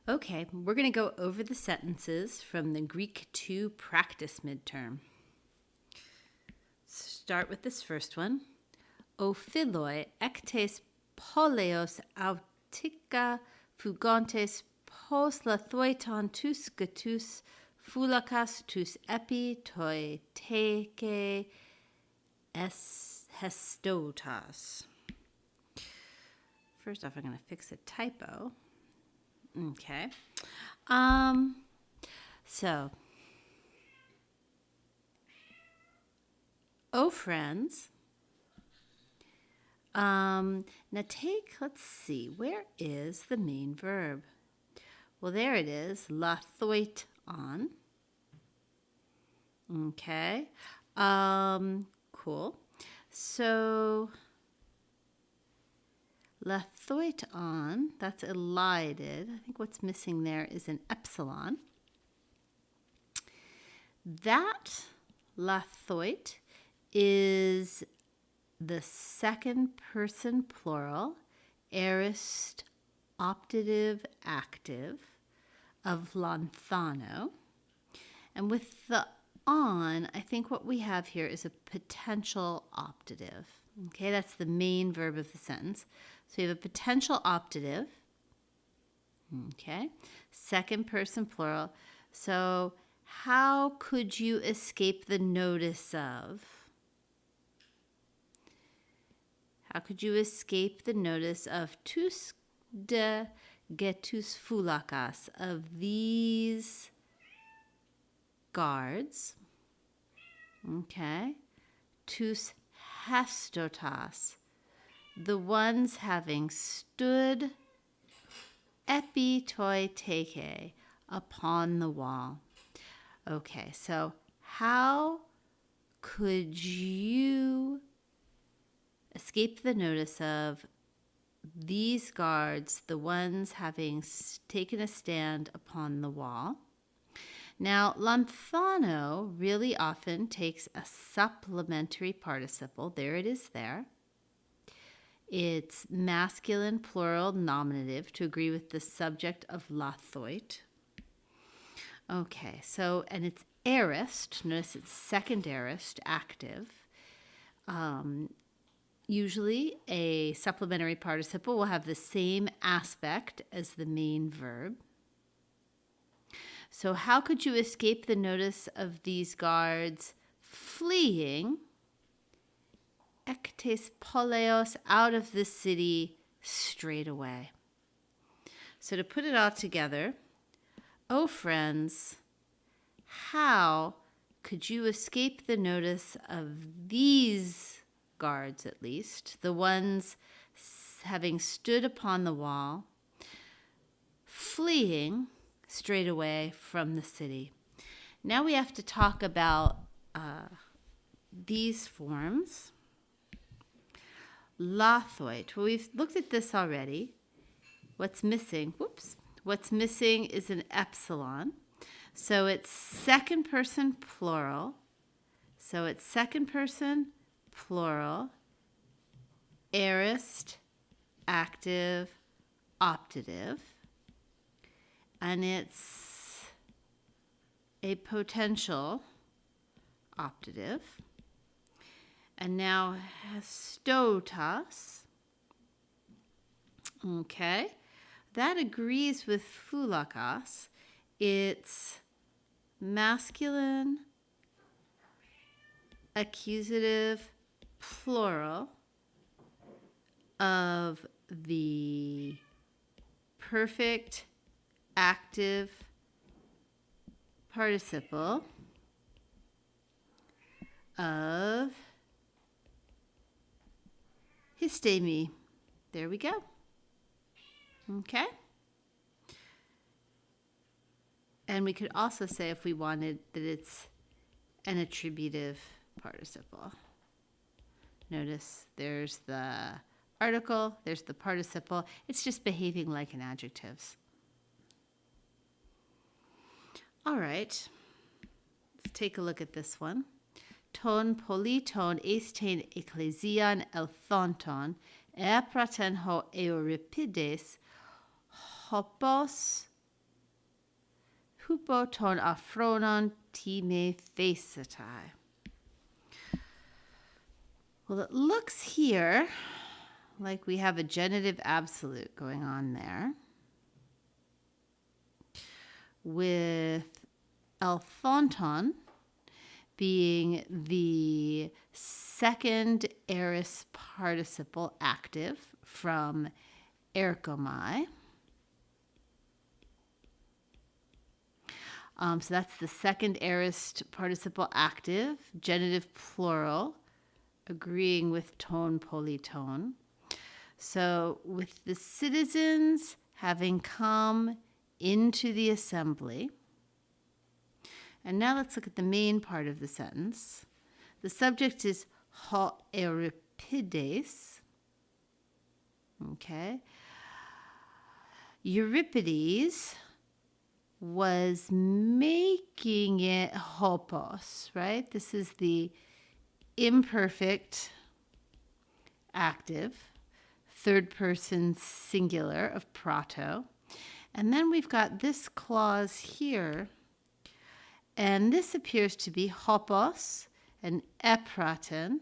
Okay, we're going to go over the sentences from the Greek 2 practice midterm. Start with this first one. O philoi ektes poleos autika fugantes pos lathoiton tus gatus foulakas tus epi toi teke es hestotas. First off, I'm going to fix a typo. Okay. So, oh, friends. Now let's see, where is the main verb? Well, there it is, lathoiton. Okay. Cool. So, lathoiton, that's elided. I think what's missing there is an epsilon. That lathoit is the second person plural, aorist optative active of lanthano. And with the on, I think what we have here is a potential optative. Okay, that's the main verb of the sentence. So we have a potential optative. Okay, second person plural. So how could you escape the notice of? How could you escape the notice of tous de getus foulakas, of these guards? Okay. Tous hestotas, the ones having stood epi toi teke, upon the wall. Okay, so how could you escape the notice of these guards, the ones having taken a stand upon the wall? Now, lanthano really often takes a supplementary participle. There it is there. It's masculine plural nominative to agree with the subject of lathoit. Okay, so, and it's aorist. Notice it's second aorist, active. Usually a supplementary participle will have the same aspect as the main verb. So how could you escape the notice of these guards fleeing ektes poleos, out of the city straight away? So to put it all together, oh friends, how could you escape the notice of these guards, at least, the ones having stood upon the wall, fleeing straight away from the city? Now we have to talk about these forms. Lathoit. Well, we've looked at this already. What's missing? Whoops. What's missing is an epsilon. So it's second person plural. So it's second person plural, aorist, active, optative. And it's a potential optative. And now hestotas. Okay. That agrees with foulakas. It's masculine, accusative, plural of the perfect active participle of histemi. There we go. Okay. And we could also say, if we wanted, that it's an attributive participle. Notice there's the article, there's the participle. It's just behaving like an adjective. All right. Let's take a look at this one. Ton politon estain ecclesian elthonton, praten ho euripides, hopos Hupo ton aphronon time thesetai. Well, it looks here like we have a genitive absolute going on there with elthonton being the second aorist participle active from ergomai. So that's the second aorist participle active, genitive plural, agreeing with tone polytone. So with the citizens having come into the assembly, and now let's look at the main part of the sentence. The subject is ho Euripides. Okay. Euripides was making it hopos, right? This is the imperfect active, third person singular of prato. And then we've got this clause here, and this appears to be hopos and epraten,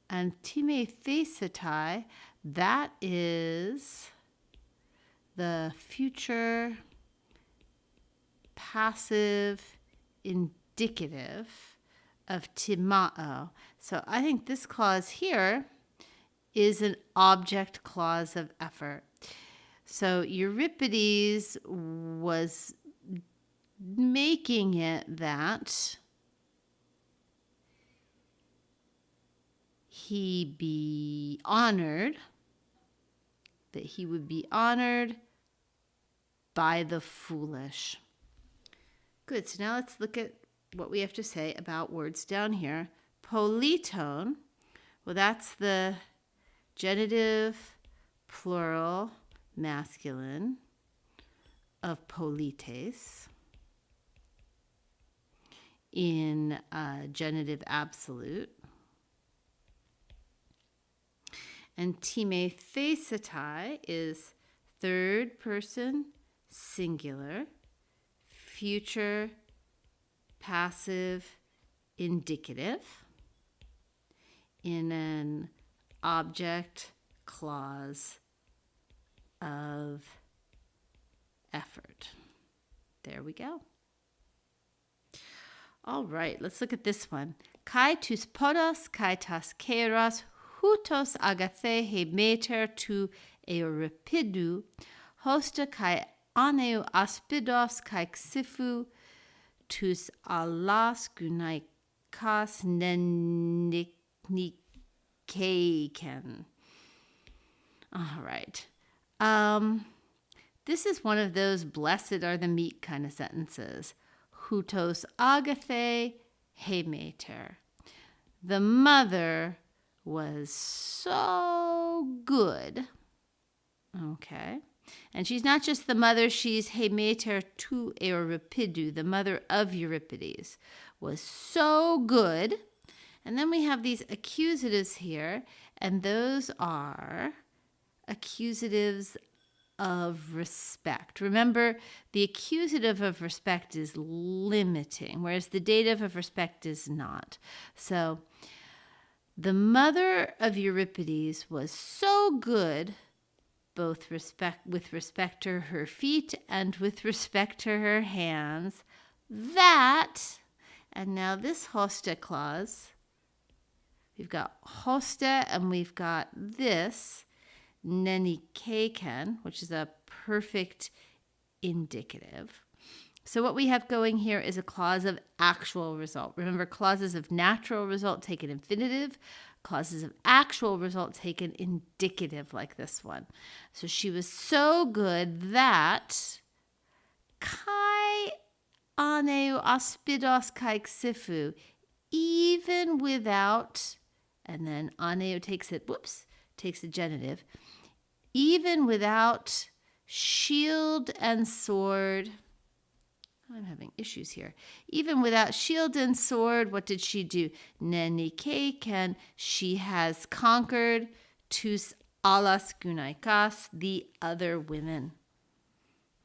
and time thesetai, that is the future passive indicative of timao. So I think this clause here is an object clause of effort. So Euripides was making it that he be honored, that he would be honored by the foolish. Good, so now let's look at what we have to say about words down here. Polytone, well, that's the genitive plural masculine of polites in genitive absolute. And time thesetai is third person singular, future passive indicative in an object clause of effort. There we go. All right, let's look at this one. Kai tus podos, kai tas keros, hutos agathe he meter tu Euripidu, hosta kai aneu aspidos kai xifu tus alas gunaikas nenikeiken. All right. This is one of those blessed are the meek kind of sentences. Hutos agathe he meter. The mother was so good. Okay. And she's not just the mother, she's Hemeter tu Euripidu, the mother of Euripides, was so good. And then we have these accusatives here, and those are accusatives of respect. Remember, the accusative of respect is limiting, whereas the dative of respect is not. So, the mother of Euripides was so good, both with respect to her feet and with respect to her hands, that, and now this hosta clause, we've got hosta and we've got this, nenikeiken, which is a perfect indicative. So what we have going here is a clause of actual result. Remember, clauses of natural result take an infinitive. Clauses of actual result take an indicative like this one. So she was so good that kai aneu aspidos kai xifu, even without, and then aneu takes the genitive, even without shield and sword. I'm having issues here. Even without shield and sword, what did she do? Nenikeiken, she has conquered tus alas gunaikas, the other women.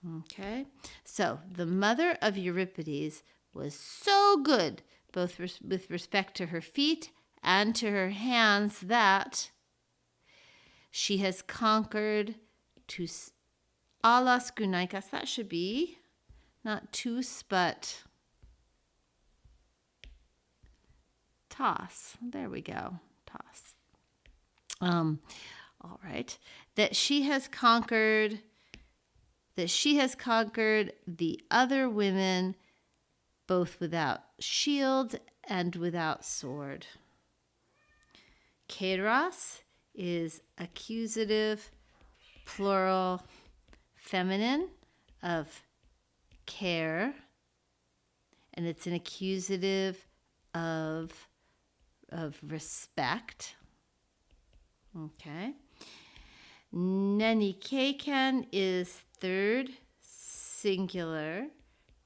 Okay, so the mother of Euripides was so good, both with respect to her feet and to her hands, that she has conquered tous alas gunaikas. That should be not tous, but toss. There we go, toss. All right, that she has conquered the other women, both without shield and without sword. Kairos is accusative, plural, feminine of care, and it's an accusative of respect. Okay. Nenikekan is third singular,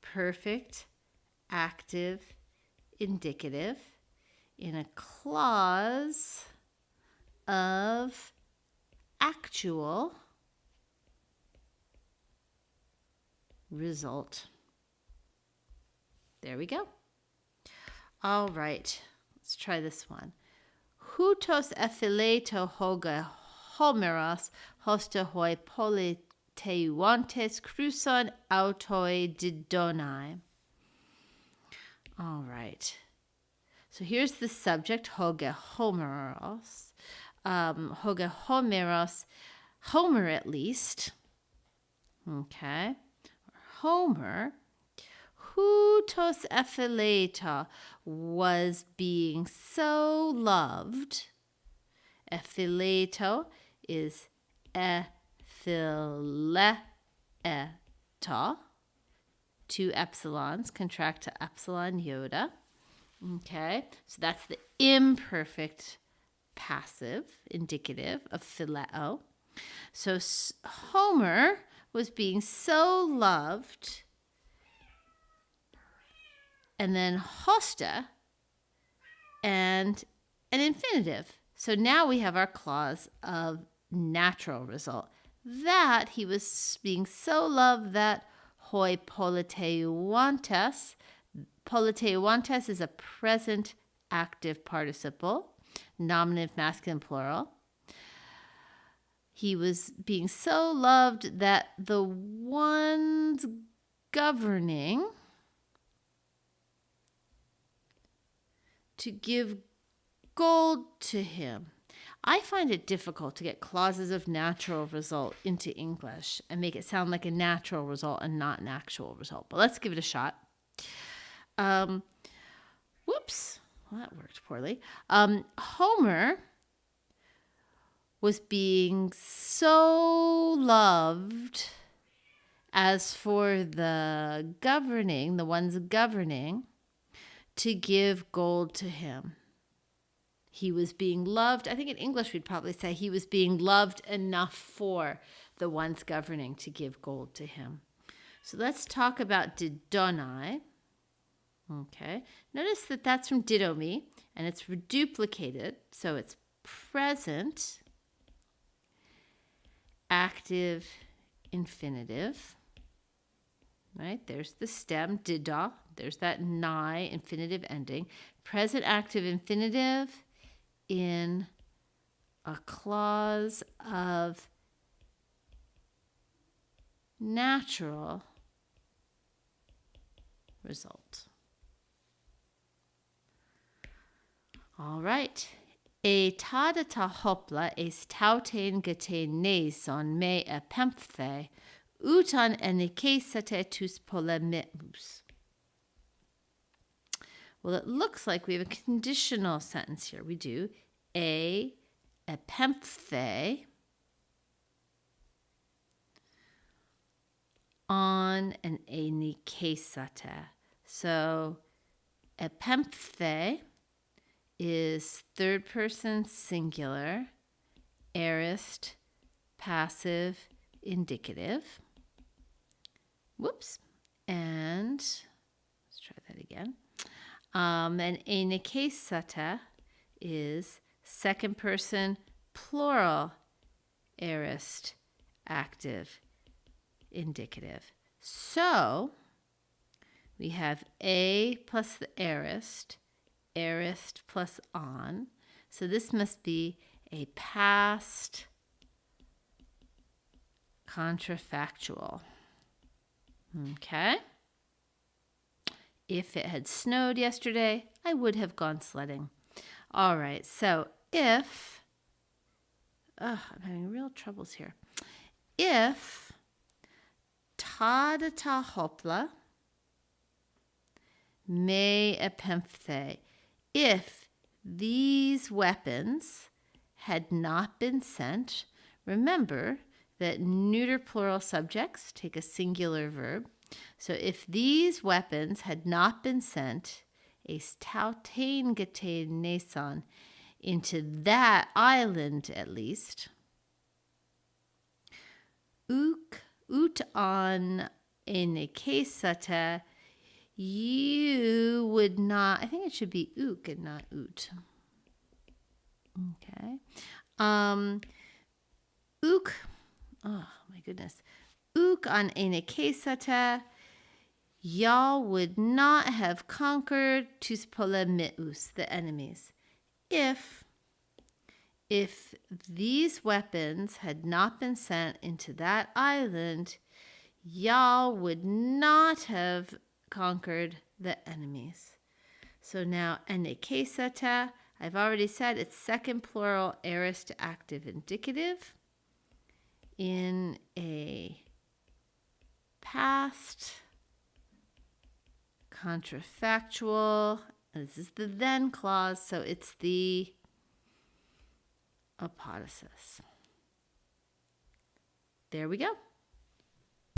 perfect, active, indicative in a clause of actual result. There we go. All right, let's try this one. Houtos ephileto hoga homeros hosta hoi politeuantes cruson autoi didonai. All right. So here's the subject, hoga homeros. Hoga homeros, Homer at least. Okay. Homer, houtos ephileto, was being so loved. Ephileto is ephileto. Two epsilons contract to epsilon iota. Okay, so that's the imperfect passive indicative of phileo. So Homer was being so loved, and then hosta and an infinitive. So now we have our clause of natural result. That he was being so loved that hoi politeuantes. Politeuantes is a present active participle, nominative masculine plural. He was being so loved that the ones governing to give gold to him. I find it difficult to get clauses of natural result into English and make it sound like a natural result and not an actual result. But let's give it a shot. Whoops. Well, that worked poorly. Homer was being so loved as for the ones governing, to give gold to him. He was being loved. I think in English we'd probably say he was being loved enough for the ones governing to give gold to him. So let's talk about didonai. Okay. Notice that that's from didomi, and it's reduplicated, so it's present active infinitive. Right? There's the stem, dida. There's that nai infinitive ending. Present active infinitive in a clause of natural result. All right. E tada ta hopla es tautein gete neson me e pemphthe utan enikesate tus polemus. Well, it looks like we have a conditional sentence here. We do. E pemphthe on an enikesate. So epemphthe is third person singular, aorist, passive, indicative. Whoops. And let's try that again. And enikesata is second person plural, aorist, active, indicative. So we have a plus the aorist, aorist plus on. So this must be a past contrafactual. Okay? If it had snowed yesterday, I would have gone sledding. All right, so if, I'm having real troubles here. If ta hopla me epemphthe, if these weapons had not been sent, remember that neuter plural subjects take a singular verb. So if these weapons had not been sent, eis tautein getein nason, into that island at least, ut on enikesata, you would not, I think it should be ook and not oot. Okay. Ook, oh my goodness. Ook on enikesata, y'all would not have conquered tus polemius, the enemies. If these weapons had not been sent into that island, y'all would not have conquered the enemies. So now, enikesata, I've already said it's second plural aorist active indicative in a past contrafactual. This is the then clause, so it's the apodosis. There we go.